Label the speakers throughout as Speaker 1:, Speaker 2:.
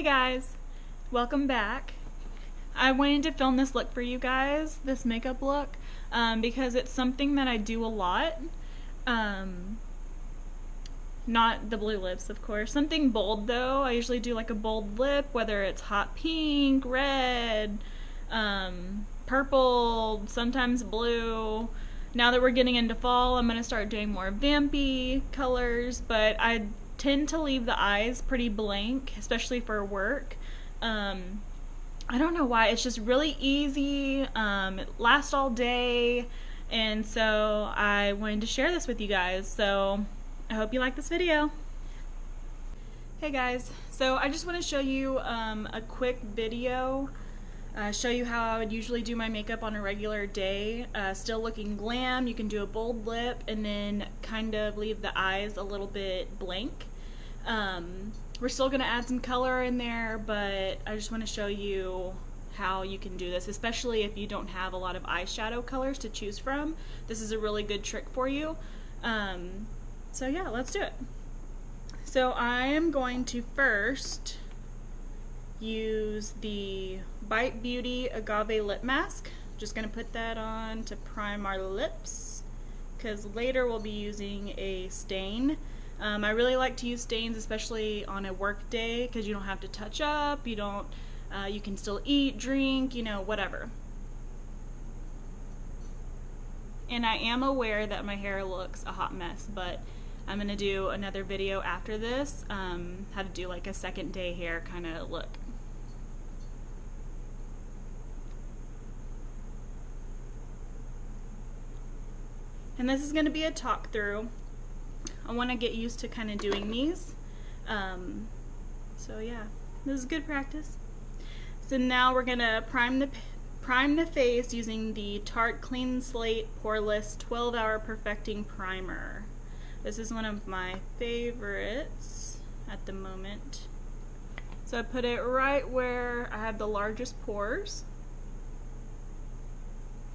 Speaker 1: Hey guys, welcome back. I wanted to film this look for you guys, this makeup look, because it's something that I do a lot. Not the blue lips, of course. Something bold though. I usually do like a bold lip, whether it's hot pink, red, purple, sometimes blue. Now that we're getting into fall, I'm going to start doing more vampy colors, but I tend to leave the eyes pretty blank, especially for work. I don't know why, it's just really easy, it lasts all day, and so I wanted to share this with you guys, so I hope you like this video. Hey guys, so I just want to show you a quick video, show you how I would usually do my makeup on a regular day, still looking glam. You can do a bold lip and then kind of leave the eyes a little bit blank. We're still going to add some color in there, but I just want to show you how you can do this, especially if you don't have a lot of eyeshadow colors to choose from. This is a really good trick for you. So yeah, let's do it. So I am going to first use the Bite Beauty Agave Lip Mask. Just going to put that on to prime our lips, because later we'll be using a stain. I really like to use stains, especially on a work day, because you don't have to touch up, you can still eat, drink, you know, whatever. And I am aware that my hair looks a hot mess, but I'm going to do another video after this, how to do like a second day hair kind of look. And this is going to be a talk through. I want to get used to kind of doing these. So yeah, this is good practice. So now we're going to prime the face using the Tarte Clean Slate Poreless 12-Hour Perfecting Primer. This is one of my favorites at the moment. So I put it right where I have the largest pores,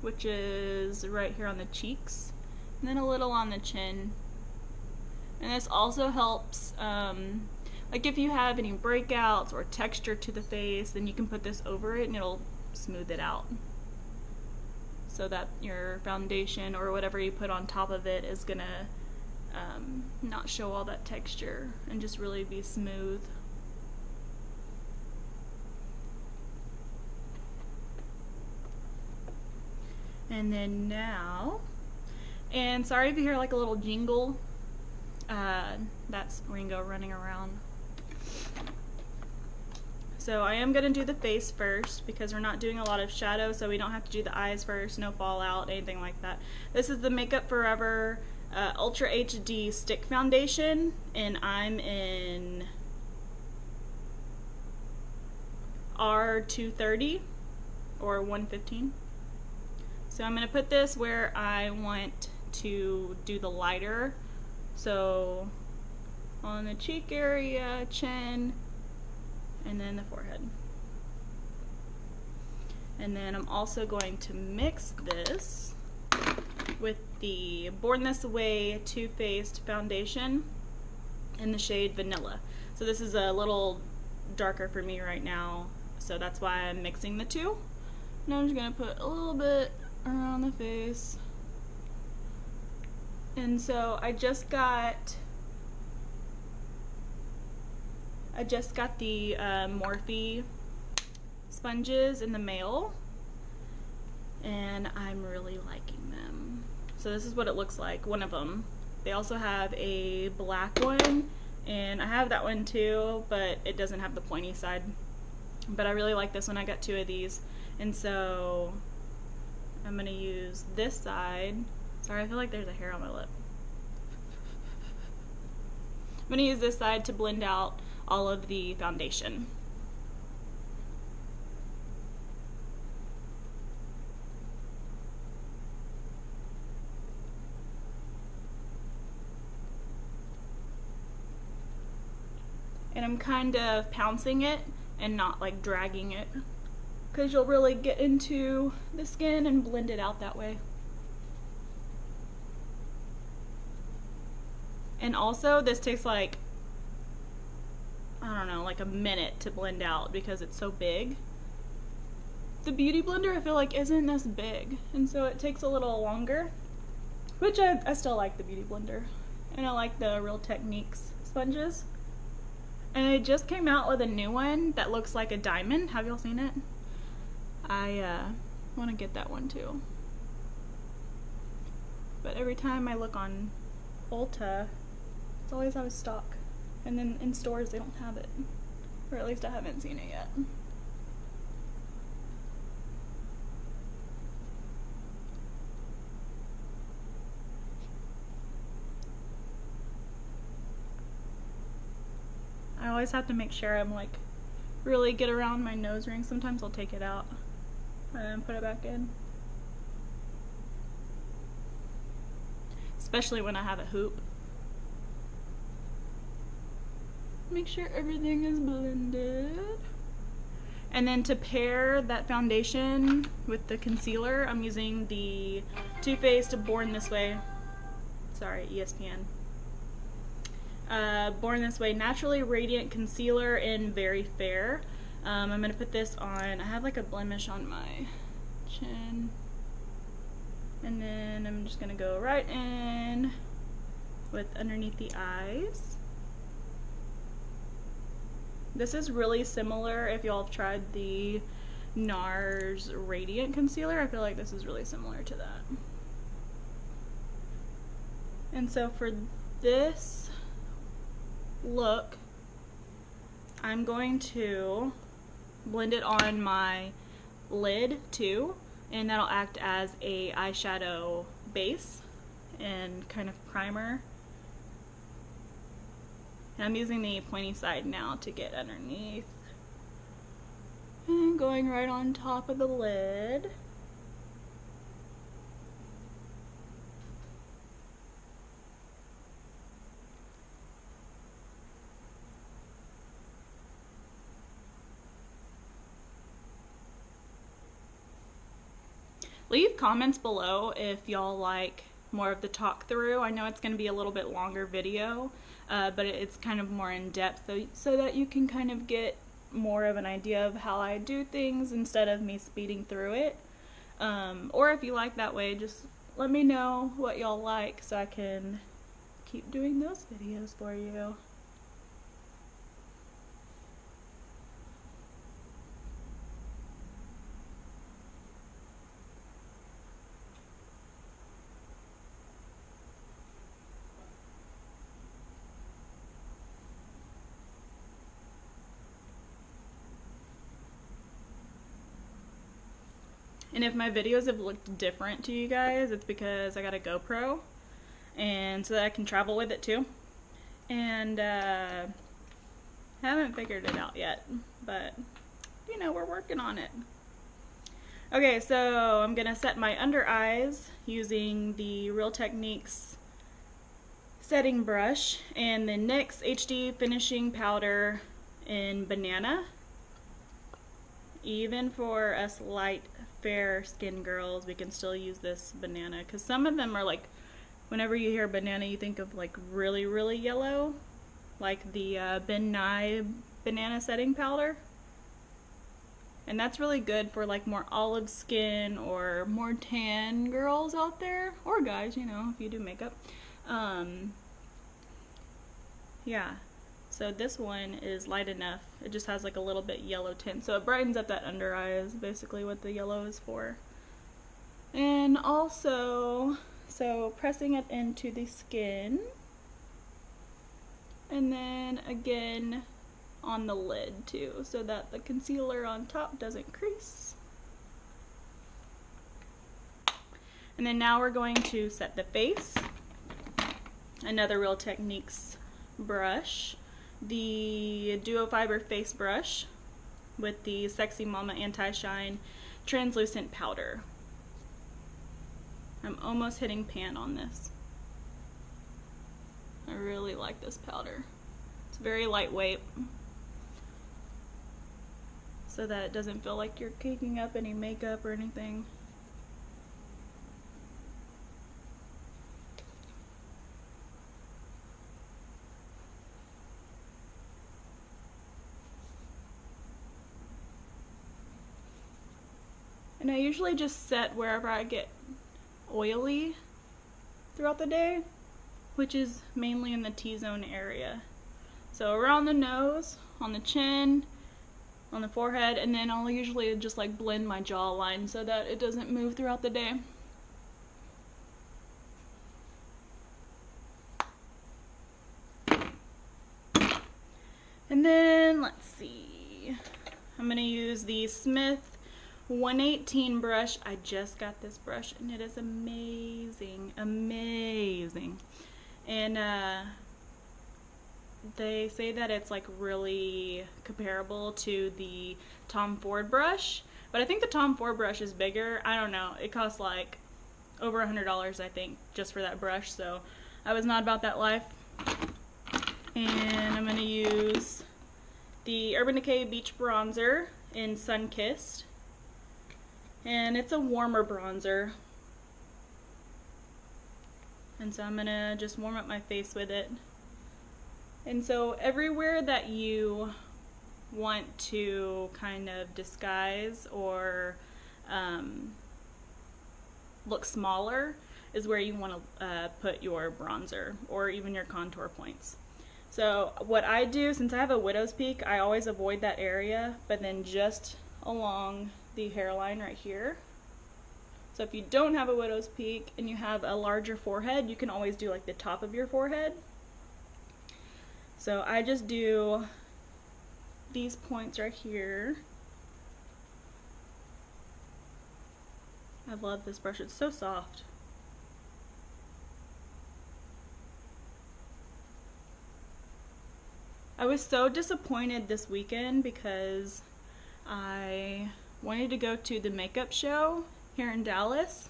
Speaker 1: which is right here on the cheeks, and then a little on the chin. And this also helps, like if you have any breakouts or texture to the face, then you can put this over it and it'll smooth it out, so that your foundation or whatever you put on top of it is gonna not show all that texture and just really be smooth. And then now, and sorry if you hear like a little jingle, that's Ringo running around. So I am going to do the face first, because we're not doing a lot of shadow, so we don't have to do the eyes first, no fallout, anything like that. This is the Makeup Forever Ultra HD Stick Foundation, and I'm in R230 or 115. So I'm going to put this where I want to do the lighter. So on the cheek area, chin, and then the forehead. And then I'm also going to mix this with the Born This Way Too Faced foundation in the shade Vanilla. So this is a little darker for me right now, so that's why I'm mixing the two. Now I'm just going to put a little bit around the face. And so I just got the Morphe sponges in the mail, and I'm really liking them. So this is what it looks like, one of them. They also have a black one, and I have that one too, but it doesn't have the pointy side. But I really like this one. I got two of these, and so I'm going to use this side. Sorry, I feel like there's a hair on my lip. I'm going to use this side to blend out all of the foundation. And I'm kind of pouncing it and not like dragging it, because you'll really get into the skin and blend it out that way. And also, this takes like I don't know, like a minute to blend out because it's so big. The Beauty Blender I feel like isn't this big, and so it takes a little longer, which I still like the Beauty Blender, and I like the Real Techniques sponges. And it just came out with a new one that looks like a diamond. Have y'all seen it? I want to get that one too. But every time I look on Ulta, it's always out of stock. And then in stores they don't have it. Or at least I haven't seen it yet. I always have to make sure I'm like really get around my nose ring. Sometimes I'll take it out and then put it back in. Especially when I have a hoop. Make sure everything is blended. And then to pair that foundation with the concealer, I'm using the Too Faced Born This Way, sorry, ESPN. Born This Way Naturally Radiant Concealer in Very Fair. I'm going to put this on, I have like a blemish on my chin. And then I'm just going to go right in with underneath the eyes. This is really similar if y'all have tried the NARS Radiant Concealer. I feel like this is really similar to that. And so for this look, I'm going to blend it on my lid too, and that'll act as a eyeshadow base and kind of primer. And I'm using the pointy side now to get underneath. And going right on top of the lid. Leave comments below if y'all like more of the talk through. I know it's going to be a little bit longer video, but it's kind of more in depth so that you can kind of get more of an idea of how I do things instead of me speeding through it. Or if you like that way, just let me know what y'all like so I can keep doing those videos for you. And if my videos have looked different to you guys, it's because I got a GoPro, and so that I can travel with it too. And haven't figured it out yet, but you know, we're working on it. Okay, so I'm gonna set my under eyes using the Real Techniques setting brush and the NYX HD finishing powder in Banana. Even for us light fair skin girls, we can still use this Banana, because some of them are like, whenever you hear Banana you think of like really really yellow, like the Ben Nye Banana setting powder, and that's really good for like more olive skin or more tan girls out there, or guys, you know, if you do makeup. Yeah, so this one is light enough. It just has like a little bit yellow tint, so it brightens up that under eye is basically what the yellow is for. And also, so pressing it into the skin, and then again on the lid too, so that the concealer on top doesn't crease. And then now we're going to set the face. Another Real Techniques brush, the Duo Fiber Face Brush with the Sexy Mama Anti-Shine Translucent Powder. I'm almost hitting pan on this. I really like this powder. It's very lightweight, so that it doesn't feel like you're caking up any makeup or anything. And I usually just set wherever I get oily throughout the day, which is mainly in the T-zone area. So around the nose, on the chin, on the forehead, and then I'll usually just like blend my jawline so that it doesn't move throughout the day. And then, let's see, I'm going to use the Smith 118 brush. I just got this brush and it is amazing, amazing. And they say that it's like really comparable to the Tom Ford brush, but I think the Tom Ford brush is bigger. I don't know, it costs like over $100 I think just for that brush, so I was not about that life. And I'm going to use the Urban Decay Beach Bronzer in Sun-Kissed. And it's a warmer bronzer. And so I'm going to just warm up my face with it. And so everywhere that you want to kind of disguise or look smaller is where you want to put your bronzer or even your contour points. So what I do, since I have a widow's peak, I always avoid that area, but then just along the hairline right here. So if you don't have a widow's peak and you have a larger forehead, you can always do like the top of your forehead. So I just do these points right here. I love this brush, it's so soft. I was so disappointed this weekend because I wanted to go to the makeup show here in Dallas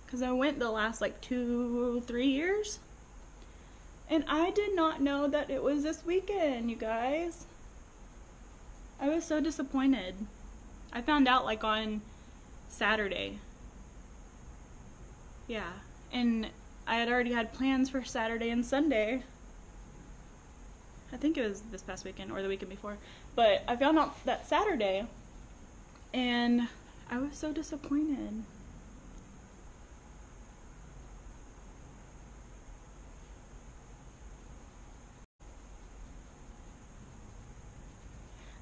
Speaker 1: because I went the last like 2-3 years, and I did not know that it was this weekend, you guys. I was so disappointed. I found out like on Saturday. Yeah, and I had already had plans for Saturday and Sunday. I think it was this past weekend or the weekend before, but I found out that Saturday and I was so disappointed.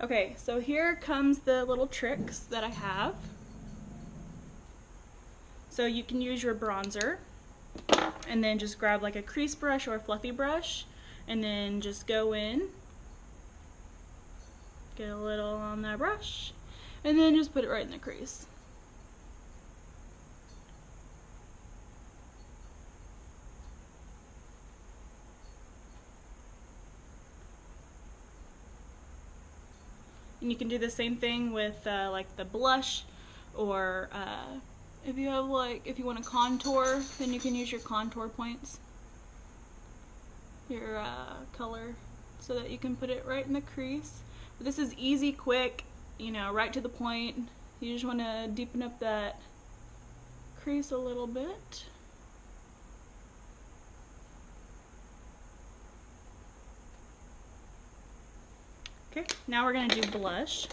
Speaker 1: Okay, so here comes the little tricks that I have. So you can use your bronzer and then just grab like a crease brush or a fluffy brush and then just go in, get a little on that brush, and then just put it right in the crease. And you can do the same thing with like the blush, or if you have like, if you want to contour, then you can use your contour points, your color, so that you can put it right in the crease. But this is easy, quick, you know, right to the point. You just want to deepen up that crease a little bit. Okay, now we're going to do blush.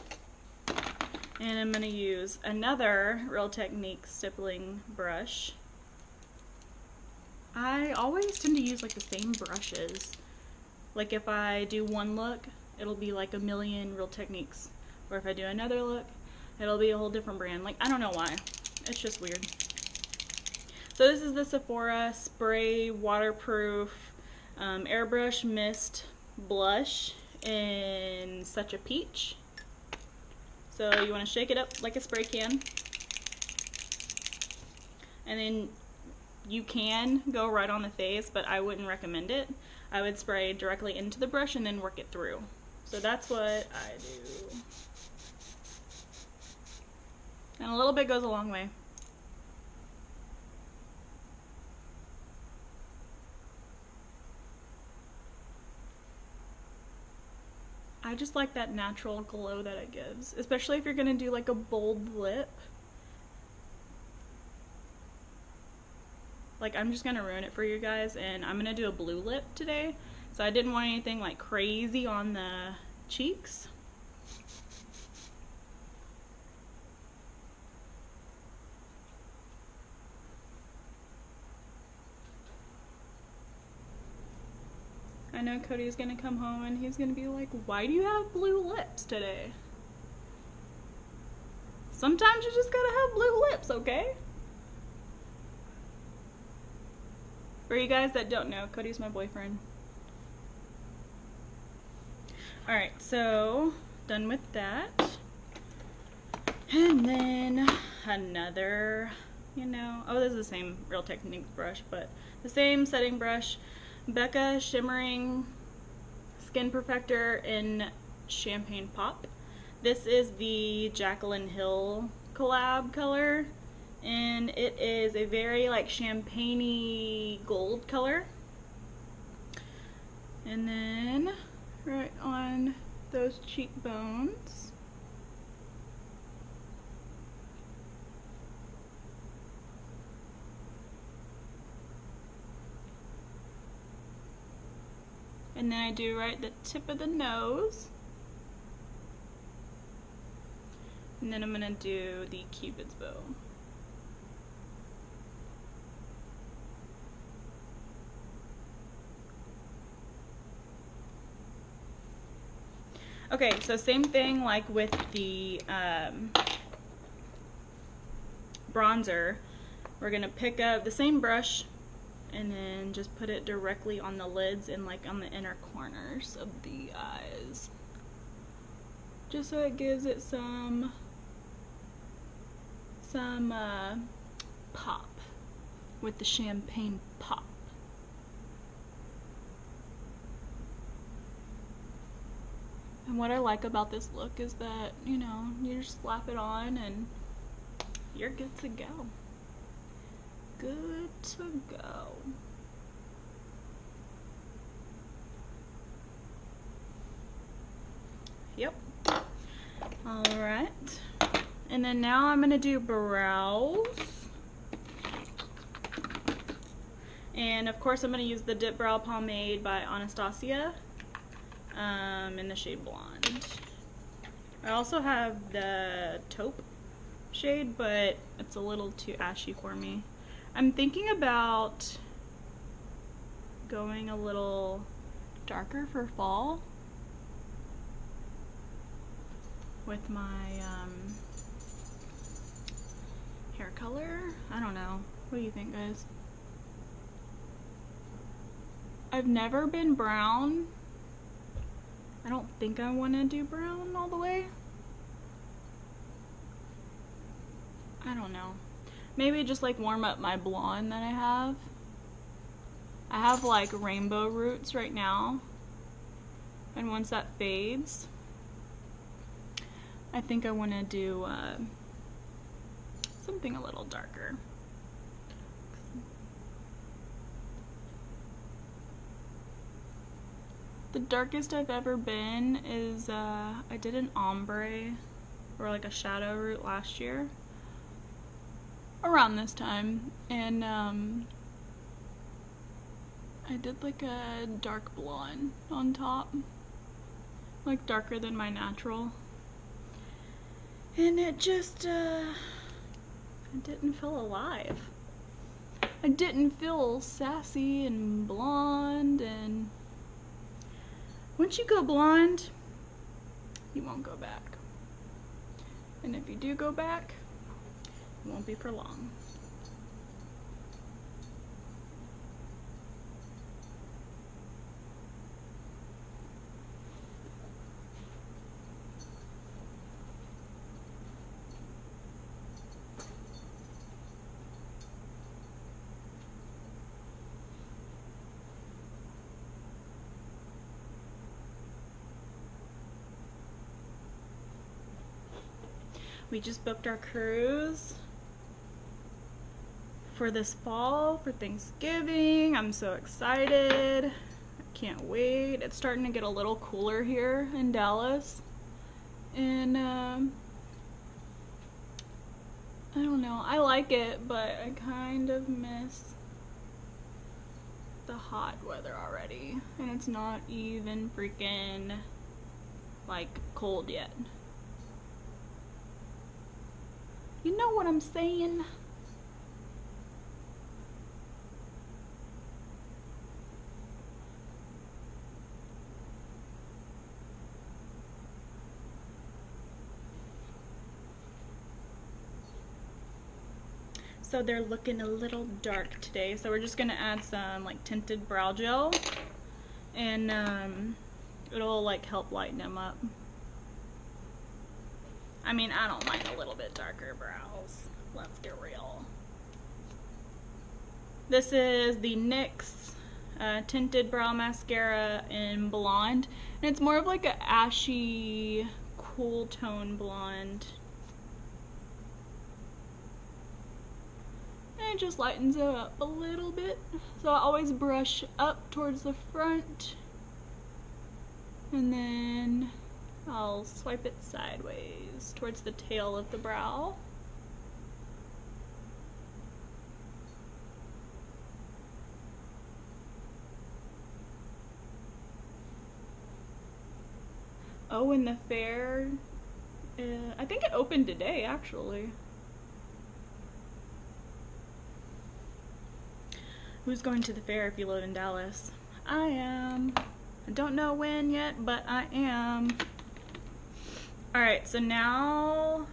Speaker 1: And I'm going to use another Real Technique stippling brush. I always tend to use like the same brushes. Like if I do one look, it'll be like a million Real Techniques. Or if I do another look, it'll be a whole different brand. Like, I don't know why. It's just weird. So this is the Sephora Spray Waterproof Airbrush Mist Blush in Such a Peach. So you want to shake it up like a spray can. And then you can go right on the face, but I wouldn't recommend it. I would spray directly into the brush and then work it through. So that's what I do. And a little bit goes a long way. I just like that natural glow that it gives, especially if you're gonna do like a bold lip. Like, I'm just gonna ruin it for you guys, and I'm gonna do a blue lip today, so I didn't want anything like crazy on the cheeks. I know Cody's gonna come home and he's gonna be like, why do you have blue lips today? Sometimes you just gotta have blue lips, okay? For you guys that don't know, Cody's my boyfriend. Alright, so done with that. And then another, you know, oh, this is the same Real Techniques brush, but the same setting brush. Becca Shimmering Skin Perfector in Champagne Pop. This is the Jaclyn Hill collab color, and it is a very like champagne-y gold color. And then right on those cheekbones. And then I do right at the tip of the nose. And then I'm gonna do the Cupid's bow. Okay, so same thing like with the bronzer. We're gonna pick up the same brush and then just put it directly on the lids and like on the inner corners of the eyes. Just so it gives it some pop with the champagne pop. And what I like about this look is that, you know, you just slap it on and you're good to go. Good to go. Yep. Alright. And then now I'm going to do brows. And of course I'm going to use the dipbrow pomade by Anastasia in the shade Blonde. I also have the taupe shade, but it's a little too ashy for me. I'm thinking about going a little darker for fall with my hair color. I don't know. What do you think, guys? I've never been brown. I don't think I want to do brown all the way. I don't know. Maybe just like warm up my blonde that I have. I have like rainbow roots right now. And once that fades, I think I want to do something a little darker. The darkest I've ever been is I did an ombre or like a shadow root last year around this time, and I did like a dark blonde on top, like darker than my natural, and it just I didn't feel alive. I didn't feel sassy and blonde, and once you go blonde, you won't go back. And if you do go back, it won't be for long. We just booked our cruise for this fall for Thanksgiving. I'm so excited. I can't wait. It's starting to get a little cooler here in Dallas. And I don't know. I like it, but I kind of miss the hot weather already. And it's not even freaking like cold yet. You know what I'm saying? So they're looking a little dark today. So we're just gonna add some like tinted brow gel, and it'll like help lighten them up. I mean, I don't mind a little bit darker brows. Let's get real. This is the NYX tinted brow mascara in blonde, and it's more of like a ashy, cool tone blonde. And it just lightens it up a little bit. So I always brush up towards the front, and then I'll swipe it sideways towards the tail of the brow. Oh, and the fair, I think it opened today, actually. Who's going to the fair if you live in Dallas? I am. I don't know when yet, but I am. Alright, so now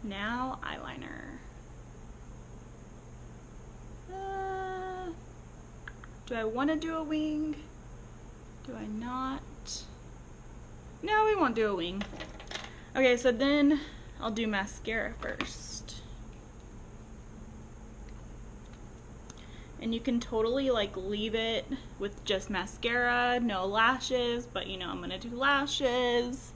Speaker 1: eyeliner. Do I want to do a wing? Do I not? No, we won't do a wing. Okay, so then I'll do mascara first. And you can totally like leave it with just mascara, no lashes, but you know I'm gonna do lashes.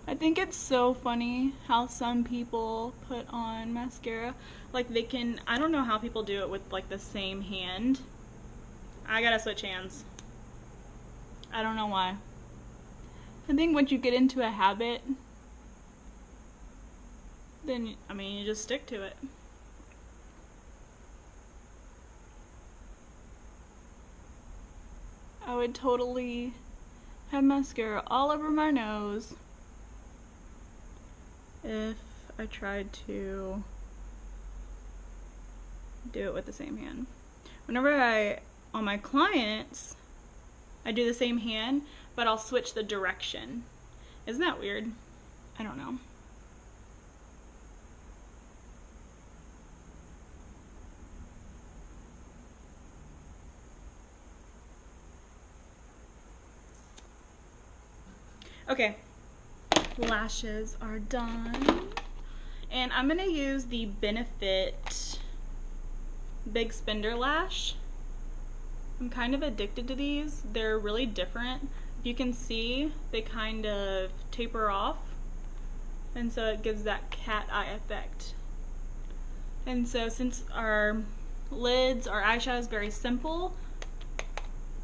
Speaker 1: I think it's so funny how some people put on mascara. Like they can, I don't know how people do it with like the same hand. I gotta switch hands. I don't know why. I think once you get into a habit, then, I mean, you just stick to it. I would totally have mascara all over my nose if I tried to do it with the same hand. Whenever on my clients, I do the same hand, but I'll switch the direction. Isn't that weird? I don't know. Okay, lashes are done. And I'm gonna use the Benefit Big Spender Lash. I'm kind of addicted to these. They're really different. If you can see, they kind of taper off, and so it gives that cat eye effect. And so since our lids, our eyeshadow is very simple,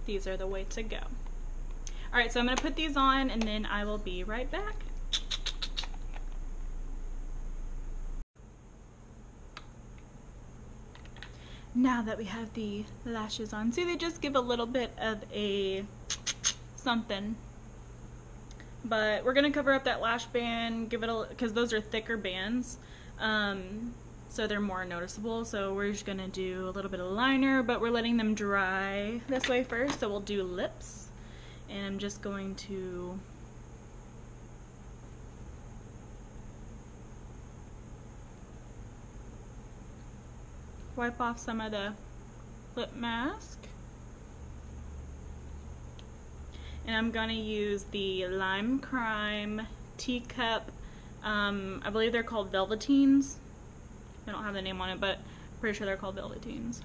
Speaker 1: these are the way to go. Alright, so I'm going to put these on and then I will be right back. Now that we have the lashes on, see, they just give a little bit of a something. But we're going to cover up that lash band, give it a, because those are thicker bands, so they're more noticeable. So we're just going to do a little bit of liner, but we're letting them dry this way first. So we'll do lips. And I'm just going to wipe off some of the lip mask. And I'm going to use the Limecrime Teacup. I believe they're called Velveteens. I don't have the name on it, but I'm pretty sure they're called Velveteens.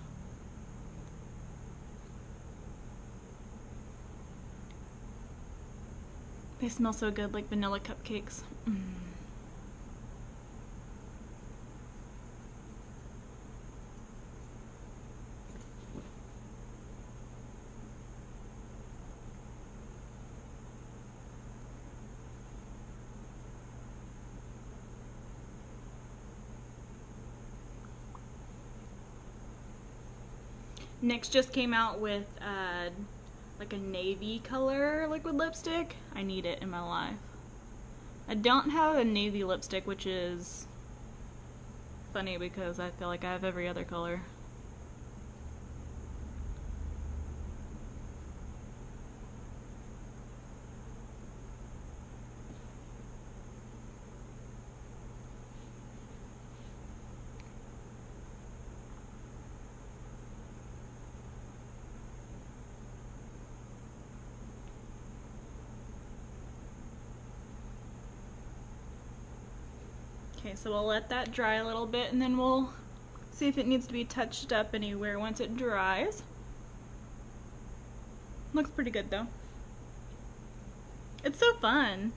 Speaker 1: They smell so good, like vanilla cupcakes. NYX just came out with like a navy color liquid lipstick. I need it in my life. I don't have a navy lipstick, which is funny because I feel like I have every other color. Okay, so we'll let that dry a little bit and then we'll see if it needs to be touched up anywhere once it dries. Looks pretty good though. It's so fun.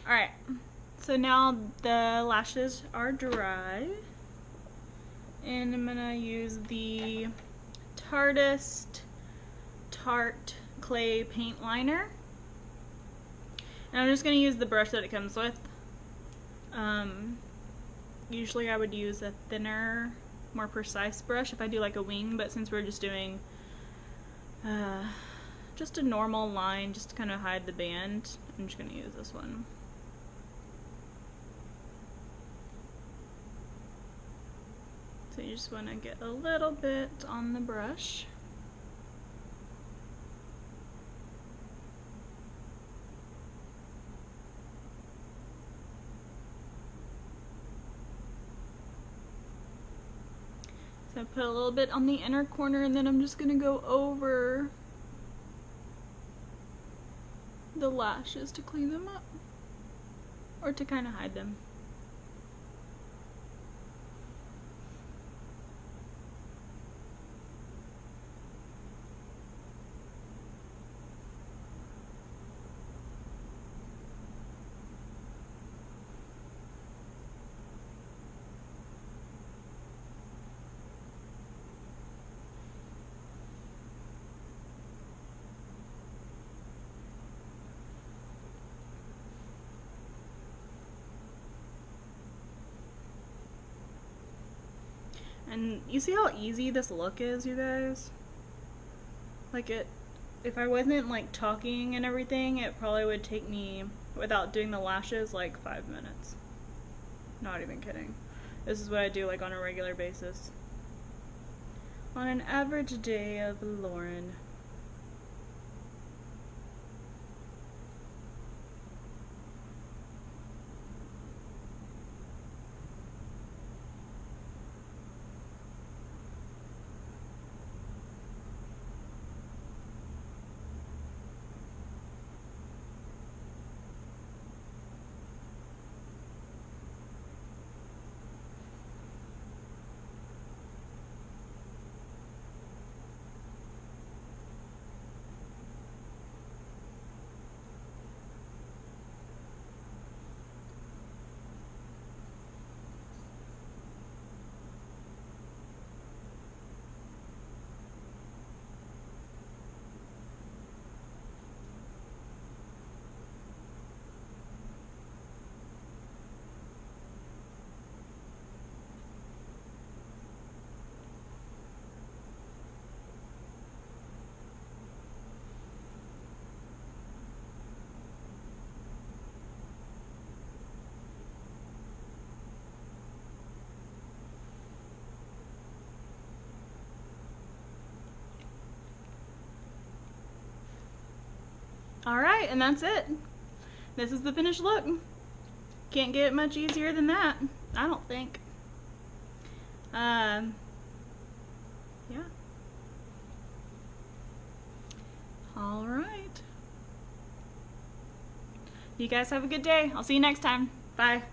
Speaker 1: Alright, so now the lashes are dry. And I'm gonna use the Tartiest Tarte Clay Paint Liner. And I'm just gonna use the brush that it comes with. Usually I would use a thinner, more precise brush if I do like a wing, but since we're just doing just a normal line just to kind of hide the band, I'm just going to use this one. So you just want to get a little bit on the brush. So I put a little bit on the inner corner and then I'm just going to go over the lashes to clean them up or to kind of hide them. And you see how easy this look is, you guys? Like if I wasn't like talking and everything, it probably would take me, without doing the lashes, like 5 minutes. Not even kidding. This is what I do like on a regular basis. On an average day of Lauren. Alright, and that's it. This is the finished look. Can't get much easier than that, I don't think. Yeah. Alright. You guys have a good day. I'll see you next time. Bye.